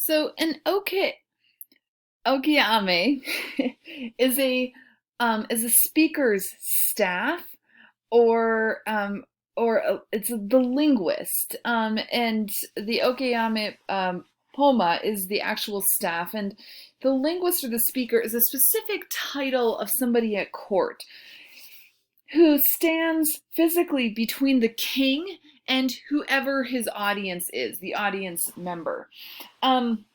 So an okayame is a speaker's staff or it's the linguist, and the okayame poma is the actual staff, and the linguist or the speaker is a specific title of somebody at court who stands physically between the king and whoever his audience is, the audience member. Um,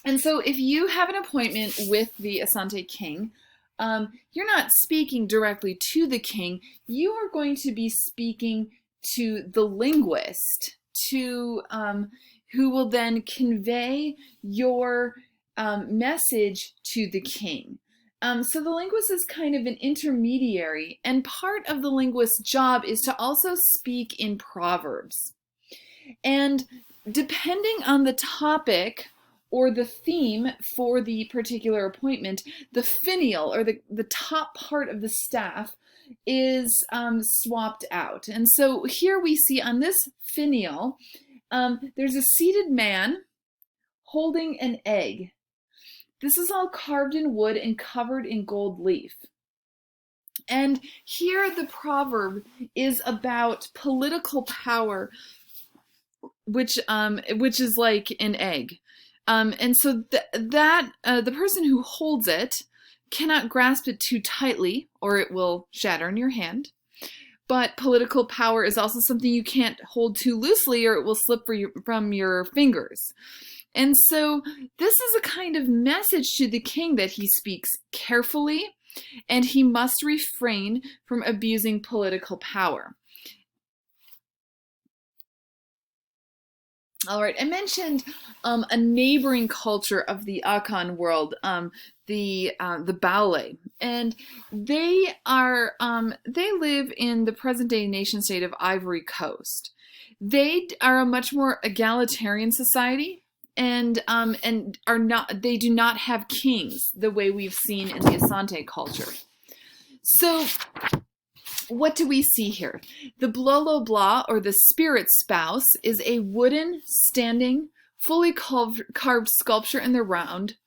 and so if you have an appointment with the Asante king, you're not speaking directly to the king. You are going to be speaking to the linguist, to who will then convey your message to the king. So the linguist is kind of an intermediary, and part of the linguist's job is to also speak in proverbs. And depending on the topic or the theme for the particular appointment, the finial or the top part of the staff is swapped out. And so here we see on this finial, there's a seated man holding an egg. This is all carved in wood and covered in gold leaf. And here the proverb is about political power, which is like an egg. And so the person who holds it cannot grasp it too tightly or it will shatter in your hand. But political power is also something you can't hold too loosely or it will slip from your fingers. And so this is a kind of message to the king that he speaks carefully and he must refrain from abusing political power. All right, I mentioned a neighboring culture of the Akan world, the Baule, and they live in the present-day nation-state of Ivory Coast. They are a much more egalitarian society, and they do not have kings the way we've seen in the Asante culture. So what do we see here? The Blolo Blah, or the spirit spouse, is a wooden, standing, fully carved sculpture in the round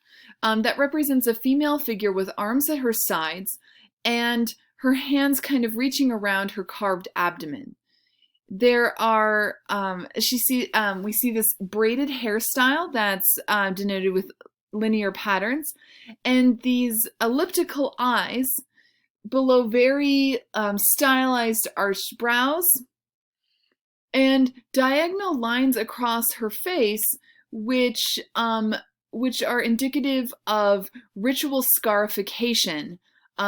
that represents a female figure with arms at her sides and her hands kind of reaching around her carved abdomen. There are, we see this braided hairstyle that's denoted with linear patterns, and these elliptical eyes below very stylized arched brows, and diagonal lines across her face, which are indicative of ritual scarification.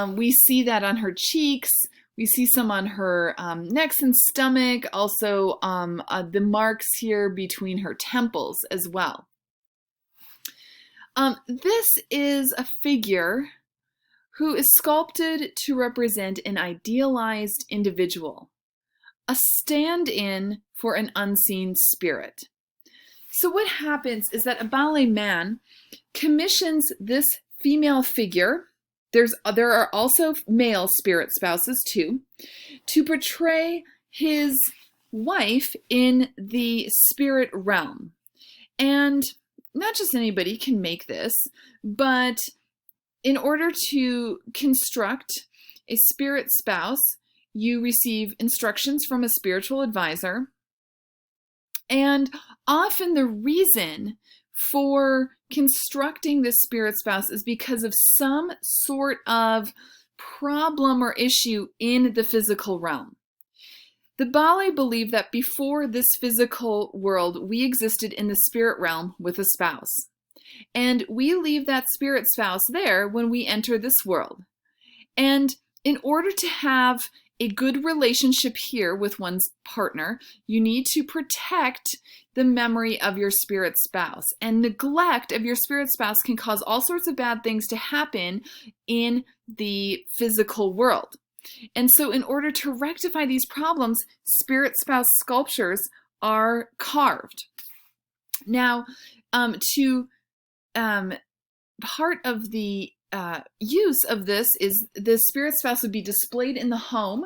We see that on her cheeks. We see some on her necks and stomach. Also, the marks here between her temples as well. This is a figure who is sculpted to represent an idealized individual, a stand-in for an unseen spirit. So what happens is that a ballet man commissions this female figure, there are also male spirit spouses too, to portray his wife in the spirit realm. And not just anybody can make this, but in order to construct a spirit spouse, you receive instructions from a spiritual advisor. And often the reason for constructing this spirit spouse is because of some sort of problem or issue in the physical realm. The Bale believe that before this physical world, we existed in the spirit realm with a spouse. And we leave that spirit spouse there when we enter this world. And in order to have a good relationship here with one's partner, you need to protect the memory of your spirit spouse. And neglect of your spirit spouse can cause all sorts of bad things to happen in the physical world. And so in order to rectify these problems, spirit spouse sculptures are carved. Now, part of the use of this is the spirit spouse would be displayed in the home,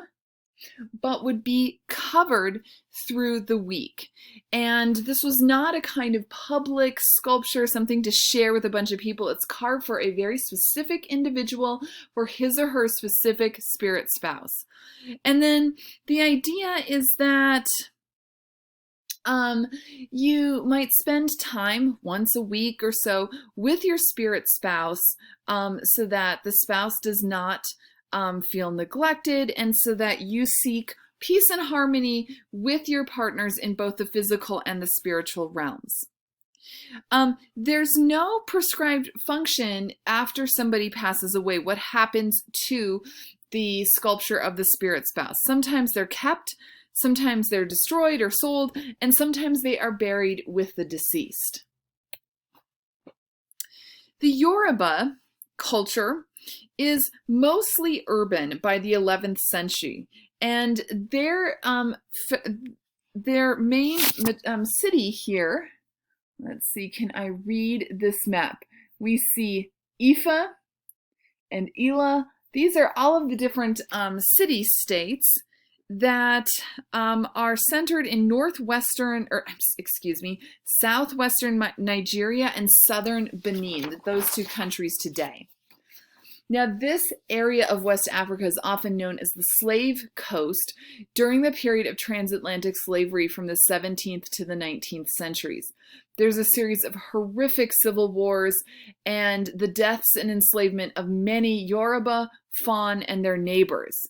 but would be covered through the week. And this was not a kind of public sculpture, something to share with a bunch of people. It's carved for a very specific individual, for his or her specific spirit spouse. And then the idea is that you might spend time once a week or so with your spirit spouse, so that the spouse does not feel neglected, and so that you seek peace and harmony with your partners in both the physical and the spiritual realms. There's no prescribed function after somebody passes away. What happens to the sculpture of the spirit spouse? Sometimes they're kept, sometimes they're destroyed or sold, and sometimes they are buried with the deceased. The Yoruba culture is mostly urban by the 11th century, and their main city here, let's see, can I read this map? We see Ifa and Ila. These are all of the different city-states that are centered in southwestern Nigeria and southern Benin, those two countries today. Now, this area of West Africa is often known as the Slave Coast during the period of transatlantic slavery from the 17th to the 19th centuries. There's a series of horrific civil wars and the deaths and enslavement of many Yoruba, Fon, and their neighbors.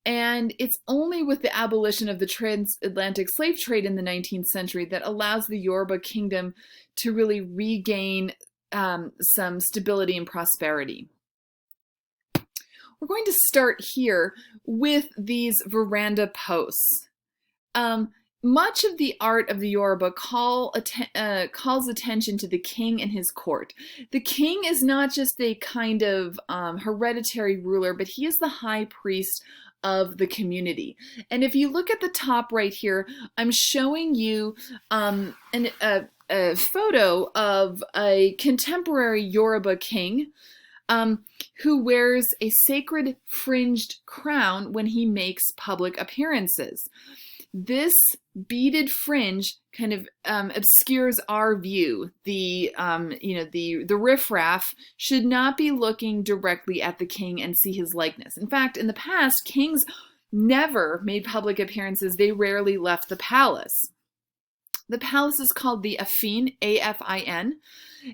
And it's only with the abolition of the transatlantic slave trade in the 19th century that allows the Yoruba kingdom to really regain some stability and prosperity. We're going to start here with these veranda posts. Much of the art of the Yoruba calls attention to the king and his court. The king is not just a kind of hereditary ruler, but he is the high priest of the community. And if you look at the top right here, I'm showing you a photo of a contemporary Yoruba king who wears a sacred fringed crown when he makes public appearances. This beaded fringe kind of obscures our view. The riffraff should not be looking directly at the king and see his likeness. In fact, in the past, kings never made public appearances. They rarely left the palace. The palace is called the Afin, A-F-I-N,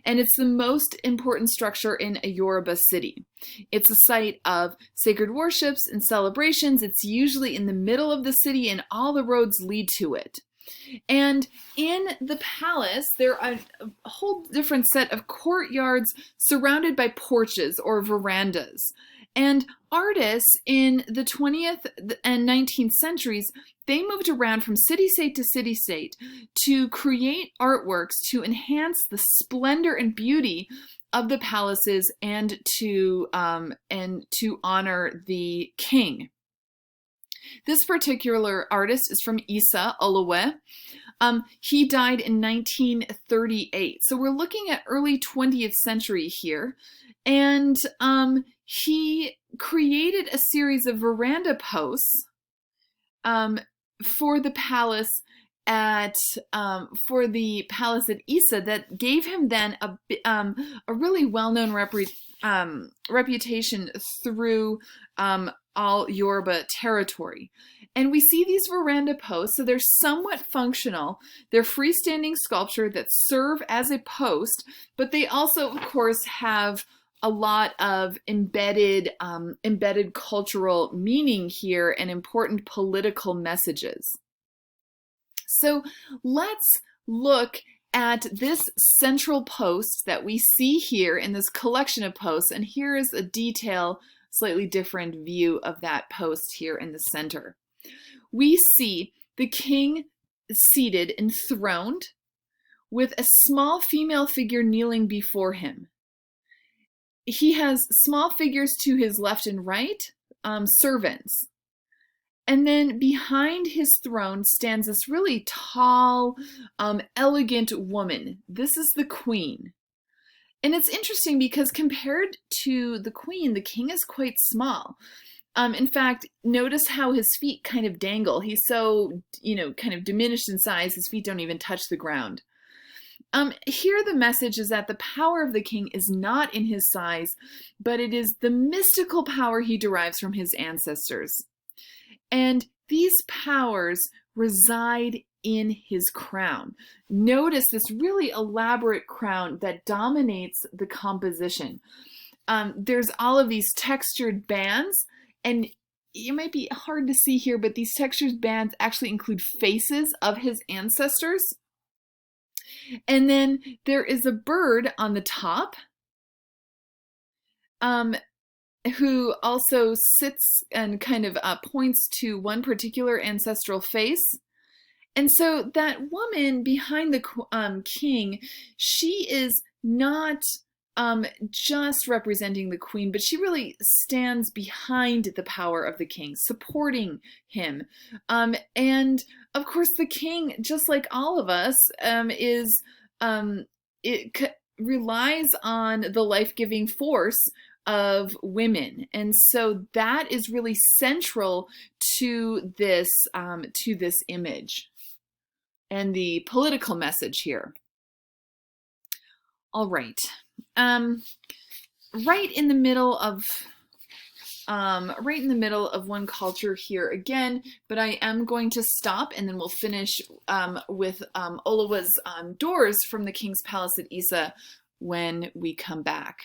and it's the most important structure in a Yoruba city. It's a site of sacred worships and celebrations. It's usually in the middle of the city, and all the roads lead to it. And in the palace, there are a whole different set of courtyards surrounded by porches or verandas. And artists in the 20th and 19th centuries, they moved around from city-state to city-state to create artworks to enhance the splendor and beauty of the palaces and to honor the king. This particular artist is from Isa Olowe. He died in 1938. So we're looking at early 20th century here. And he created a series of veranda posts for the palace at Isa that gave him then a really well-known reputation through all Yoruba territory. And we see these veranda posts, so they're somewhat functional. They're freestanding sculpture that serve as a post, but they also, of course, have a lot of embedded cultural meaning here and important political messages. So let's look at this central post that we see here in this collection of posts, and here is a slightly different view of that post here in the center. We see the king seated, enthroned, with a small female figure kneeling before him. He has small figures to his left and right, servants. And then behind his throne stands this really tall, elegant woman. This is the queen. And it's interesting because compared to the queen, the king is quite small. In fact, notice how his feet kind of dangle. He's so, kind of diminished in size, his feet don't even touch the ground. Here the message is that the power of the king is not in his size, but it is the mystical power he derives from his ancestors. And these powers reside in his crown. Notice this really elaborate crown that dominates the composition. There's all of these textured bands, and it might be hard to see here, but these textured bands actually include faces of his ancestors. And then there is a bird on the top who also sits and kind of points to one particular ancestral face. And so that woman behind the king, she is not just representing the queen, but she really stands behind the power of the king, supporting him. And of course, the king, just like all of us, relies on the life-giving force of women, and so that is really central to this image and the political message here. All right, right in the middle of one culture here again, but I am going to stop and then we'll finish with Olawa's doors from the king's palace at Isa when we come back.